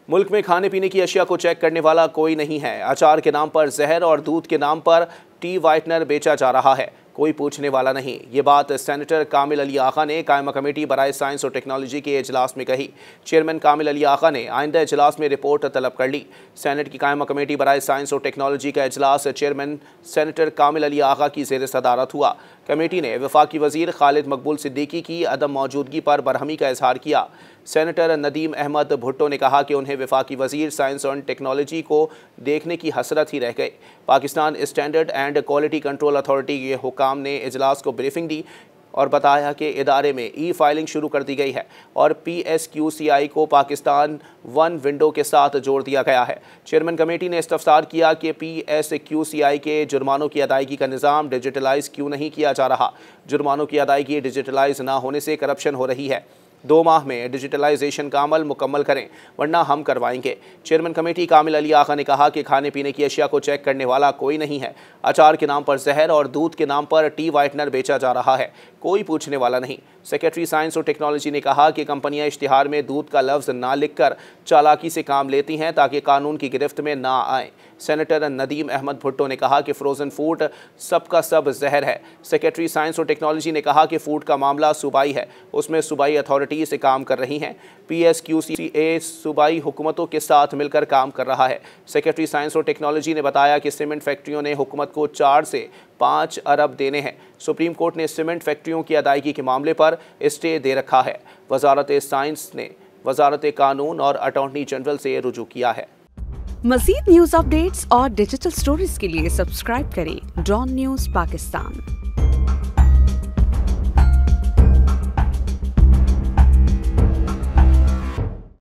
मुल्क में खाने पीने की अशिया को चेक करने वाला कोई नहीं है। अचार के नाम पर जहर और दूध के नाम पर टी वाइटनर बेचा जा रहा है, कोई पूछने वाला नहीं। ये बात सेनेटर कामिल अली आगा ने कायमा कमेटी बराए साइंस और टेक्नोलॉजी के इजलास में कही। चेयरमैन कामिल अली आगा ने आइंदा इजलास में रिपोर्ट तलब कर ली। सेनेट की कायमा कमेटी बराए साइंस और टेक्नोलॉजी का इजलास चेयरमैन सेनेटर कामिल अली आगा की ज़ेर सदारत हुआ। कमेटी ने वफाकी वज़ीर खालिद मकबूल सिद्दीकी की अदम मौजूदगी पर बरहमी का इजहार किया। सेनेटर नदीम अहमद भुट्टो ने कहा कि उन्हें वफाकी वज़ीर साइंस और टेक्नोलॉजी को देखने की हसरत ही रह गई। Pakistan standard and quality control authority के हुकाम ने इजलास को ब्रीफिंग दी और बताया कि इदारे में ई फाइलिंग शुरू कर दी गई है और PSQCI को पाकिस्तान वन विंडो के साथ जोड़ दिया गया है। चेयरमैन कमेटी ने इस्तफसार किया कि PSQCI के जुर्मानों की अदायगी का निज़ाम डिजिटलाइज क्यों नहीं किया जा रहा। जुर्मानों की अदायगी डिजिटलाइज ना होने से करप्शन हो रही है। 2 माह में डिजिटलाइजेशन का अमल मुकम्मल करें वरना हम करवाएंगे। चेयरमैन कमेटी कामिल अली आगा ने कहा कि खाने पीने की अशिया को चेक करने वाला कोई नहीं है। अचार के नाम पर जहर और दूध के नाम पर टी वाइटनर बेचा जा रहा है, कोई पूछने वाला नहीं। सेक्रेटरी साइंस और टेक्नोलॉजी ने कहा कि कंपनियां इश्तिहार में दूध का लफ्ज़ ना लिखकर चालाकी से काम लेती हैं ताकि कानून की गिरफ्त में ना आए। सेनेटर नदीम अहमद भुट्टो ने कहा कि फ्रोज़न फूड सबका सब जहर है। सेक्रेटरी साइंस और टेक्नोलॉजी ने कहा कि फ़ूड का मामला सूबाई है, उसमें सूबाई अथॉरिटी से काम कर रही हैं। PSQCA सूबाई हुकूमतों के साथ मिलकर काम कर रहा है। सेक्रेटरी साइंस और टेक्नोलॉजी ने बताया कि सीमेंट फैक्ट्रियों ने हुकूमत को 4 से 5 अरब देने हैं। सुप्रीम कोर्ट ने सीमेंट फैक्ट्रियों की अदायगी के मामले पर स्टे दे रखा है। वजारत साइंस ने वजारत कानून और अटॉर्नी जनरल से रुजू किया है। मज़ीद न्यूज़ अपडेट्स और डिजिटल स्टोरीज के लिए सब्सक्राइब करें डॉन न्यूज़ पाकिस्तान।